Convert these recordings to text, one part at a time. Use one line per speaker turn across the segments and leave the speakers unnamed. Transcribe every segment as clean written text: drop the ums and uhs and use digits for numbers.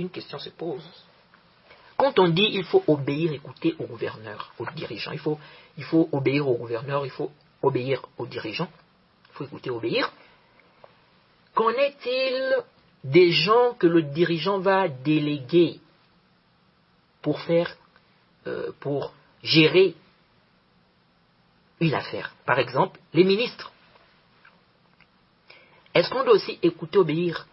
une question se pose. Quand on dit il faut obéir, écouter au gouverneur, aux dirigeants, il faut obéir au gouverneur, il faut obéir aux dirigeants, il faut écouter, obéir. Qu'en est-il des gens que le dirigeant va déléguer pour gérer une affaire? Par exemple, les ministres. Est-ce qu'on doit aussi écouter, obéir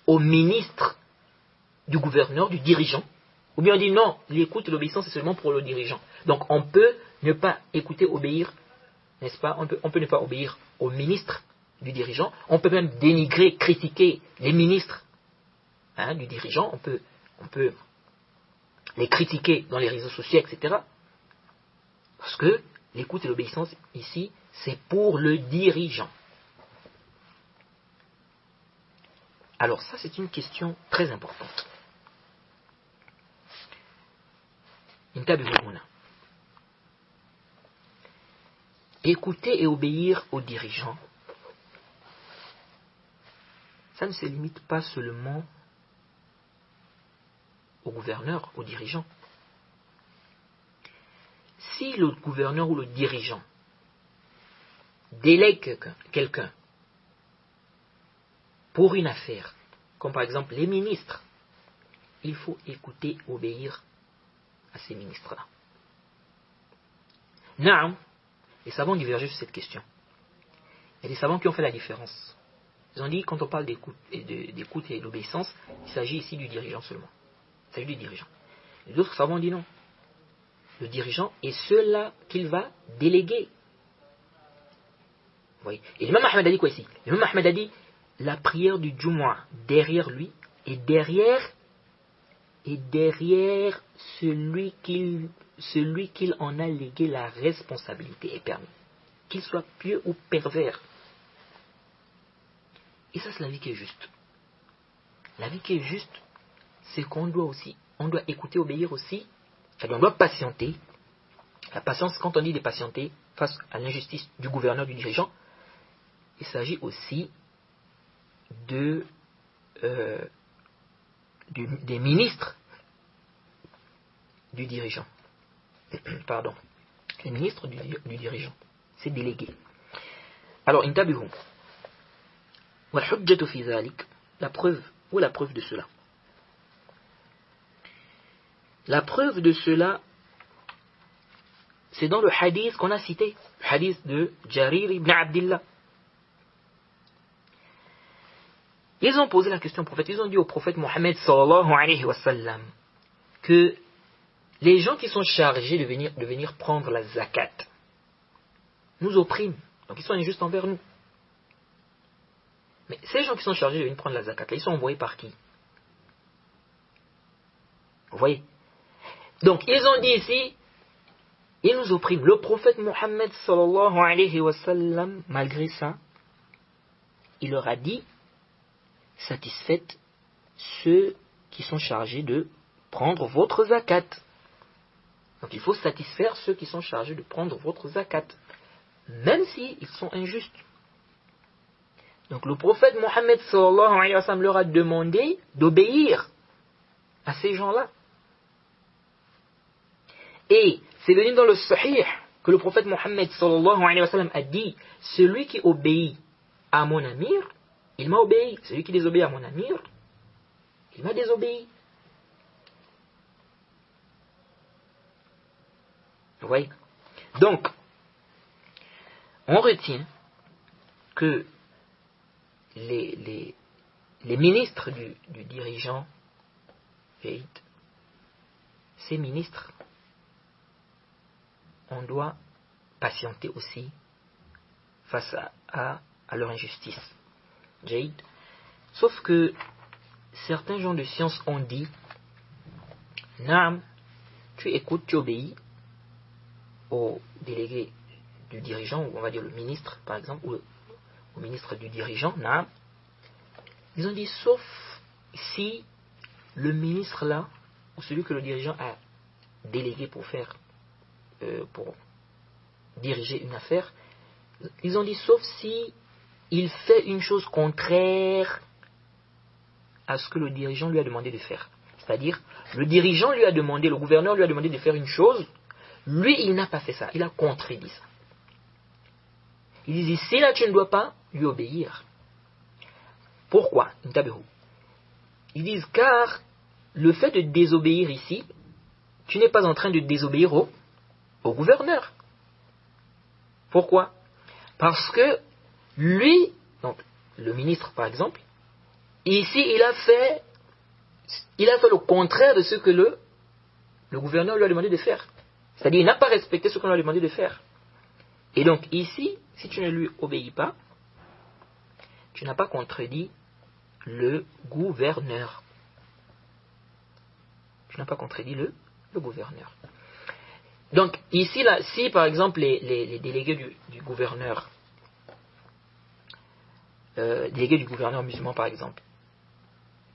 au ministre du gouverneur, du dirigeant? Ou bien on dit non, l'écoute et l'obéissance c'est seulement pour le dirigeant. Donc on peut ne pas écouter, obéir, n'est-ce pas? On peut ne pas obéir au ministre du dirigeant. On peut même dénigrer, critiquer les ministres du dirigeant. On peut les critiquer dans les réseaux sociaux, etc. Parce que l'écoute et l'obéissance ici, c'est pour le dirigeant. Alors ça, c'est une question très importante. Écouter et obéir aux dirigeants, ça ne se limite pas seulement au gouverneur, aux dirigeants. Si le gouverneur ou le dirigeant délègue quelqu'un pour une affaire, comme par exemple les ministres, il faut écouter, obéir à ces ministres-là. Naam, les savants divergent sur cette question. Il y a des savants qui ont fait la différence. Ils ont dit, quand on parle d'écoute et d'obéissance, il s'agit ici du dirigeant seulement. Il s'agit du dirigeant. Et d'autres savants ont dit non. Le dirigeant est celui-là qu'il va déléguer. Vous voyez. Et l'imam Ahmed a dit quoi ici? L'imam Ahmed a dit la prière du Jumu'ah derrière lui et derrière celui qu'il en a légué la responsabilité est permis. Qu'il soit pieux ou pervers. Et ça, c'est la vie qui est juste. La vie qui est juste, c'est qu'on doit écouter, obéir aussi. C'est-à-dire, on doit patienter. La patience, quand on dit de patienter face à l'injustice du gouverneur, du dirigeant, il s'agit aussi des ministres du dirigeant. Pardon. Les ministres du dirigeant. C'est délégué. Alors, intabihum. والحجة في ذلك, la preuve de cela. La preuve de cela, c'est dans le hadith qu'on a cité, le hadith de Jarir ibn Abdillah. Ils ont posé la question au prophète, ils ont dit au prophète Mohammed sallallahu alayhi wa sallam que les gens qui sont chargés de venir prendre la zakat nous oppriment, donc ils sont injustes envers nous. Mais ces gens qui sont chargés de venir prendre la zakat, là, ils sont envoyés par qui? Vous voyez? Donc, ils ont dit ici, ils nous oppriment. Le prophète Mohammed sallallahu alayhi wa sallam, malgré ça, il leur a dit, satisfaites ceux qui sont chargés de prendre votre zakat. Donc, il faut satisfaire ceux qui sont chargés de prendre votre zakat, même s'ils sont injustes. Donc le prophète Mohammed sallallahu alayhi wa sallam leur a demandé d'obéir à ces gens-là. Et c'est venu dans le Sahih que le prophète Mohammed sallallahu alayhi wa sallam a dit, celui qui obéit à mon amir, il m'a obéi. Celui qui désobéit à mon amir, il m'a désobéi. Vous voyez? Donc, on retient que les ministres du dirigeant, ces ministres, on doit patienter aussi face à leur injustice. Sauf que certains gens de science ont dit, Naam, tu écoutes, tu obéis au délégué du dirigeant, ou on va dire le ministre par exemple, ou au ministre du dirigeant, Naam. Ils ont dit, sauf si le ministre là, ou celui que le dirigeant a délégué pour diriger une affaire, ils ont dit, sauf si il fait une chose contraire à ce que le dirigeant lui a demandé de faire. C'est-à-dire, le dirigeant lui a demandé, le gouverneur lui a demandé de faire une chose, lui, il n'a pas fait ça, il a contredit ça. Il dit, ici, là, tu ne dois pas lui obéir. Pourquoi? Ils disent, car le fait de désobéir ici, tu n'es pas en train de désobéir au gouverneur. Pourquoi? Parce que lui, donc le ministre par exemple, ici il a fait le contraire de ce que le gouverneur lui a demandé de faire. C'est-à-dire il n'a pas respecté ce qu'on lui a demandé de faire. Et donc ici, si tu ne lui obéis pas, tu n'as pas contredit le gouverneur. Tu n'as pas contredit le gouverneur. Donc ici, là, si par exemple les délégués du gouverneur, délégués du gouverneur musulman par exemple,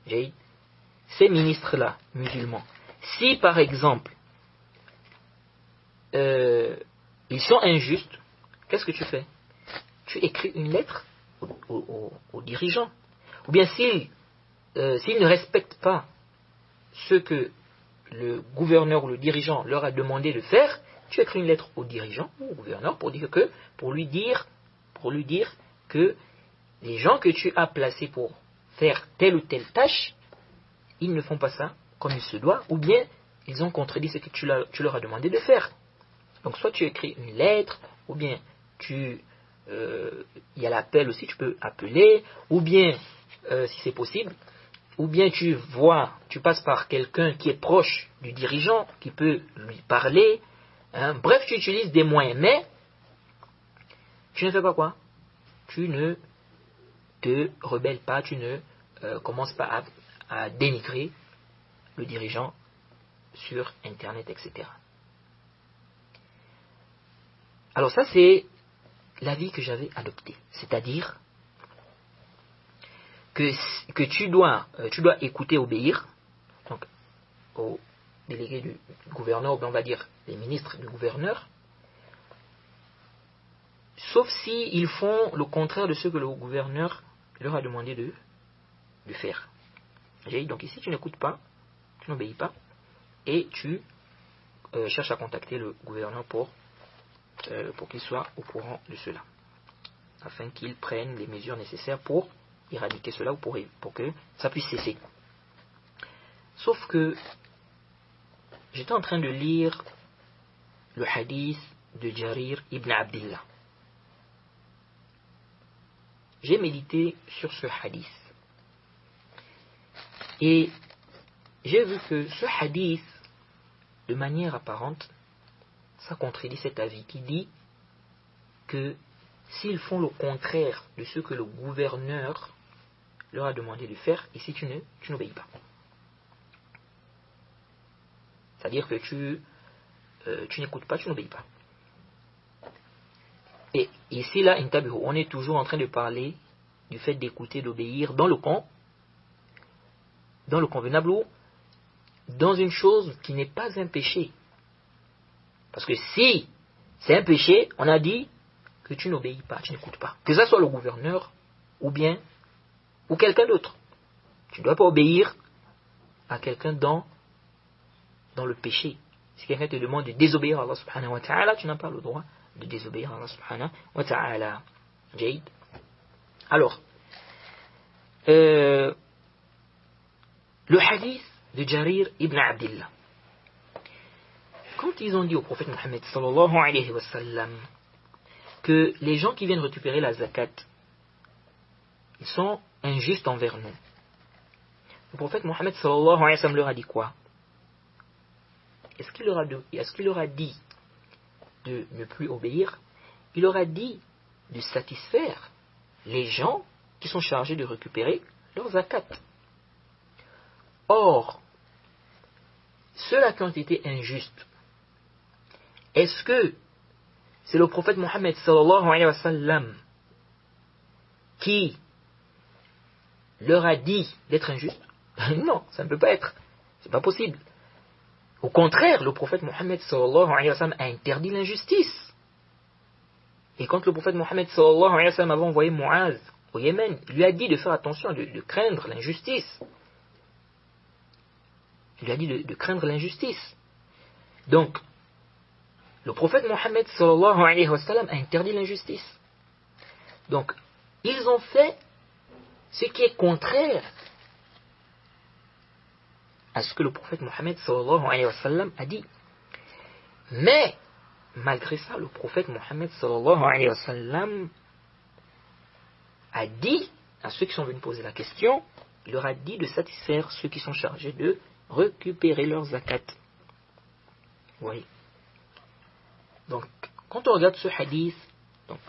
ces ministres-là, musulmans, si par exemple ils sont injustes, qu'est-ce que tu fais? Tu écris une lettre aux dirigeants. Ou bien s'ils ne respectent pas ce que le gouverneur ou le dirigeant leur a demandé de faire, tu écris une lettre au dirigeant ou au gouverneur pour lui dire que les gens que tu as placés pour faire telle ou telle tâche, ils ne font pas ça comme il se doit, ou bien ils ont contredit ce que tu leur as demandé de faire. Donc soit tu écris une lettre, ou bien il y a l'appel aussi, tu peux appeler, ou bien, si c'est possible, ou bien tu passes par quelqu'un qui est proche du dirigeant, qui peut lui parler. Bref, tu utilises des moyens, mais tu ne fais pas quoi? Tu ne te rebelles pas, tu ne commences pas à dénigrer le dirigeant sur Internet, etc. Alors ça, c'est l'avis que j'avais adopté. C'est-à-dire que tu dois écouter, obéir, donc aux délégués du gouverneur, ou on va dire les ministres du gouverneur, sauf s'ils font le contraire de ce que le gouverneur leur a demandé de faire. Donc ici, tu n'écoutes pas, tu n'obéis pas, et tu cherches à contacter le gouverneur pour qu'il soit au courant de cela, afin qu'il prenne les mesures nécessaires pour éradiquer cela ou pour que ça puisse cesser. Sauf que j'étais en train de lire le hadith de Jarir ibn Abdillah. J'ai médité sur ce hadith et j'ai vu que ce hadith, de manière apparente, ça contredit cet avis qui dit que s'ils font le contraire de ce que le gouverneur leur a demandé de faire, ici tu n'obéis pas. C'est-à-dire que tu n'écoutes pas, tu n'obéis pas. Et ici, là, on est toujours en train de parler du fait d'écouter, d'obéir dans le convenable ou dans une chose qui n'est pas un péché. Parce que si c'est un péché, on a dit que tu n'obéis pas, tu n'écoutes pas. Que ce soit le gouverneur ou quelqu'un d'autre. Tu ne dois pas obéir à quelqu'un dans le péché. Si quelqu'un te demande de désobéir à Allah subhanahu wa ta'ala, tu n'as pas le droit de désobéir à Allah subhanahu wa ta'ala. Jaïd. Alors, le hadith de Jarir ibn Abdillah. Quand ils ont dit au prophète Mohammed sallallahu alayhi wa sallam que les gens qui viennent récupérer la zakat, ils sont injustes envers nous, le prophète Mohammed sallallahu alayhi wa sallam leur a dit quoi? Est-ce qu'il leur a dit de ne plus obéir? Il leur a dit de satisfaire les gens qui sont chargés de récupérer leur zakat. Or, ceux-là qui ont été injustes, est-ce que c'est le prophète Mohammed sallallahu alayhi wa sallam qui leur a dit d'être injustes? Non, ça ne peut pas être. C'est pas possible. Au contraire, le prophète Mohammed sallallahu alayhi wa sallam a interdit l'injustice. Et quand le prophète Mohammed sallallahu alayhi wa sallam avait envoyé Muaz au Yémen, il lui a dit de faire attention, de craindre l'injustice. Il lui a dit de craindre l'injustice. Donc, le prophète Mohammed sallallahu alayhi wa sallam a interdit l'injustice. Donc, ils ont fait ce qui est contraire à ce que le prophète Mohammed sallallahu alayhi wa sallam a dit. Mais, malgré ça, le prophète Mohammed sallallahu alayhi wa sallam a dit à ceux qui sont venus poser la question, il leur a dit de satisfaire ceux qui sont chargés de récupérer leurs zakat. Oui. Donc, quand on regarde ce hadith, donc,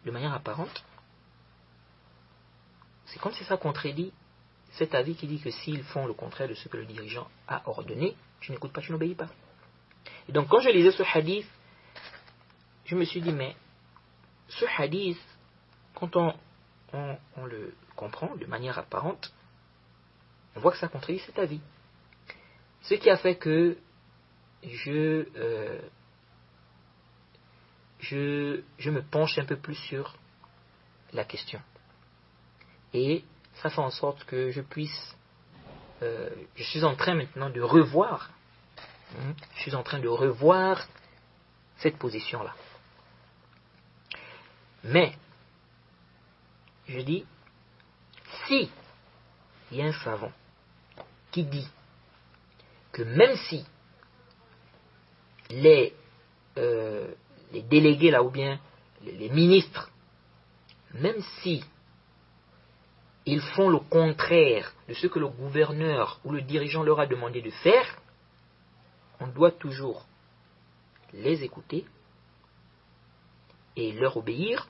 de manière apparente, c'est comme si ça contredit cet avis qui dit que s'ils font le contraire de ce que le dirigeant a ordonné, tu n'écoutes pas, tu n'obéis pas. Et donc, quand je lisais ce hadith, je me suis dit, mais ce hadith, quand on le comprend de manière apparente, on voit que ça contredit cet avis. Ce qui a fait que je me penche un peu plus sur la question. Et ça fait en sorte que je puisse... je suis en train maintenant de revoir. Je suis en train de revoir cette position-là. Mais, je dis, si il y a un savant qui dit que même si les délégués là, ou bien les ministres, même si ils font le contraire de ce que le gouverneur ou le dirigeant leur a demandé de faire, on doit toujours les écouter et leur obéir.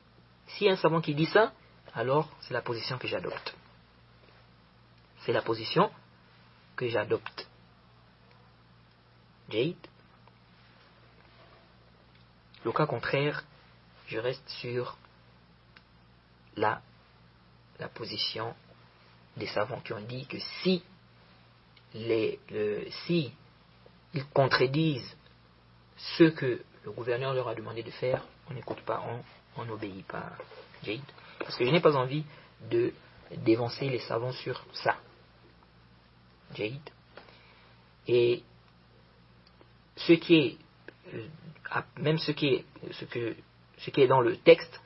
S'il y a un savant qui dit ça, alors c'est la position que j'adopte. C'est la position que j'adopte. Jade. Le cas contraire, je reste sur la position des savants qui ont dit que si ils contredisent ce que le gouverneur leur a demandé de faire, on n'écoute pas, on n'obéit pas. Jade. Parce que je n'ai pas envie d'évancer les savants sur ça. Jade. Et ce qui est même ce qui est dans le texte,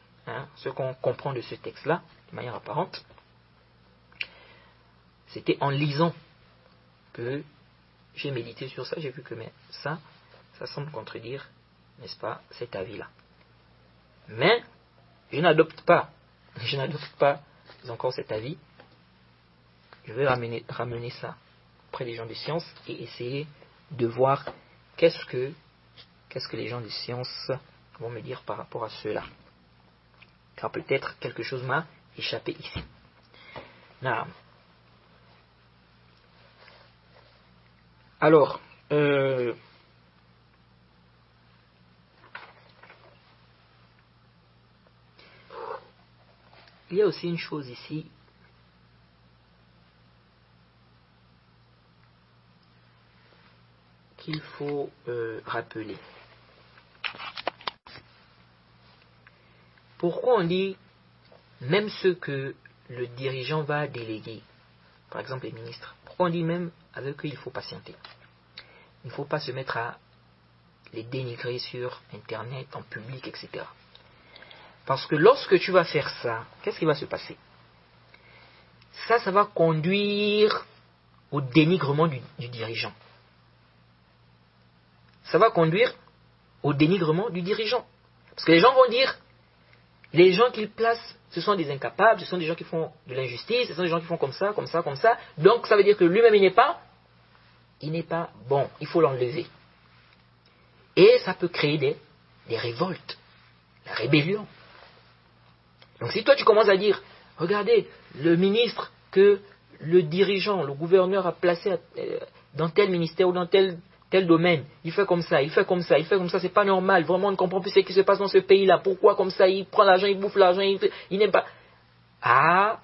ce qu'on comprend de ce texte-là, de manière apparente, c'était en lisant que j'ai médité sur ça, j'ai vu que ça semble contredire, n'est-ce pas, cet avis-là. Mais je n'adopte pas encore cet avis. Je vais ramener ça auprès des gens de science et essayer de voir qu'est-ce que les gens de science vont me dire par rapport à cela. Car peut-être quelque chose m'a échappé ici. Non. Alors, il y a aussi une chose ici qu'il faut rappeler. Pourquoi on dit même ceux que le dirigeant va déléguer, par exemple les ministres, pourquoi on dit même avec eux il faut patienter? Il ne faut pas se mettre à les dénigrer sur internet, en public, etc. Parce que lorsque tu vas faire ça, qu'est-ce qui va se passer? Ça va conduire au dénigrement du dirigeant. Ça va conduire au dénigrement du dirigeant. Parce que les gens vont dire, les gens qu'ils placent, ce sont des incapables, ce sont des gens qui font de l'injustice, ce sont des gens qui font comme ça, comme ça, comme ça. Donc ça veut dire que lui-même il n'est pas bon, il faut l'enlever. Et ça peut créer des révoltes, la rébellion. Donc si toi tu commences à dire, regardez, le ministre que le dirigeant, le gouverneur a placé dans tel ministère ou dans tel domaine, il fait comme ça, il fait comme ça, il fait comme ça, c'est pas normal, vraiment on ne comprend plus ce qui se passe dans ce pays-là, pourquoi comme ça, il prend l'argent, il bouffe l'argent, il n'aime pas... Ah,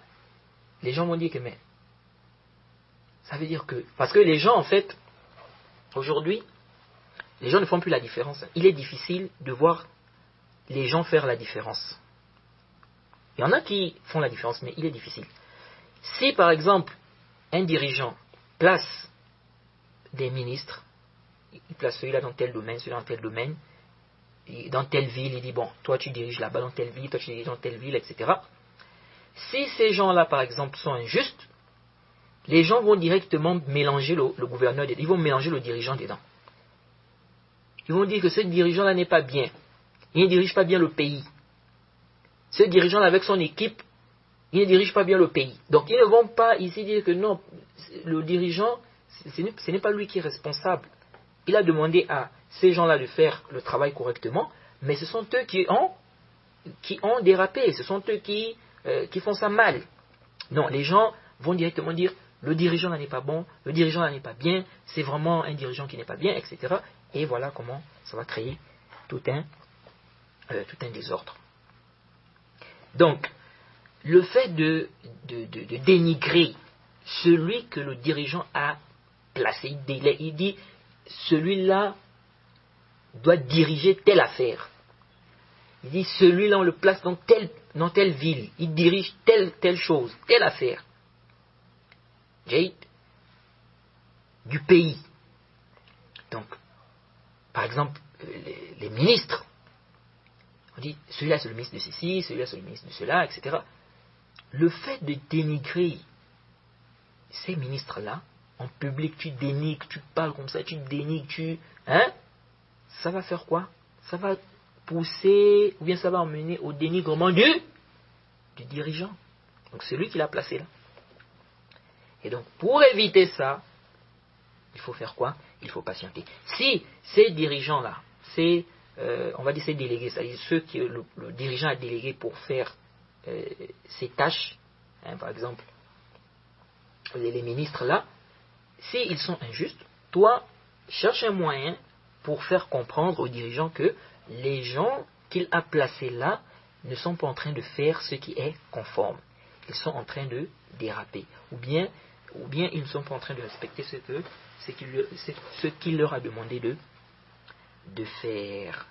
les gens vont dire que mais, ça veut dire que, parce que les gens en fait, aujourd'hui, les gens ne font plus la différence. Il est difficile de voir les gens faire la différence. Il y en a qui font la différence, mais il est difficile. Si par exemple, un dirigeant place des ministres, il place celui-là dans tel domaine, celui-là dans tel domaine, et dans telle ville, il dit, bon, toi tu diriges là-bas dans telle ville, toi tu diriges dans telle ville, etc. Si ces gens-là, par exemple, sont injustes, les gens vont directement mélanger le gouverneur, ils vont mélanger le dirigeant dedans. Ils vont dire que ce dirigeant-là n'est pas bien. Il ne dirige pas bien le pays. Ce dirigeant-là, avec son équipe, il ne dirige pas bien le pays. Donc, ils ne vont pas ici dire que non, le dirigeant, ce n'est pas lui qui est responsable. Il a demandé à ces gens-là de faire le travail correctement, mais ce sont eux qui ont dérapé. Ce sont eux qui font ça mal. Non, les gens vont directement dire le dirigeant là n'est pas bon, le dirigeant là n'est pas bien, c'est vraiment un dirigeant qui n'est pas bien, etc. Et voilà comment ça va créer tout un désordre. Donc, le fait de dénigrer celui que le dirigeant a placé, il dit celui-là doit diriger telle affaire. Il dit celui-là on le place dans telle ville, il dirige telle chose, telle affaire. Du pays. Donc, par exemple, les ministres, on dit celui-là c'est le ministre de ceci, celui-là c'est le ministre de cela, etc. Le fait de dénigrer ces ministres-là, en public, tu dénigres, tu parles comme ça, tu dénigres, ça va faire quoi? Ça va pousser, ou bien ça va emmener au dénigrement du dirigeant. Donc c'est lui qui l'a placé là. Et donc pour éviter ça, il faut faire quoi? Il faut patienter. Si ces dirigeants-là, on va dire ces délégués, c'est-à-dire ceux que le dirigeant a délégué pour faire ces tâches, par exemple, les ministres là, s'ils sont injustes, toi, cherche un moyen pour faire comprendre aux dirigeants que les gens qu'il a placés là ne sont pas en train de faire ce qui est conforme. Ils sont en train de déraper. Ou bien ils ne sont pas en train de respecter ce qu'il leur a demandé de faire.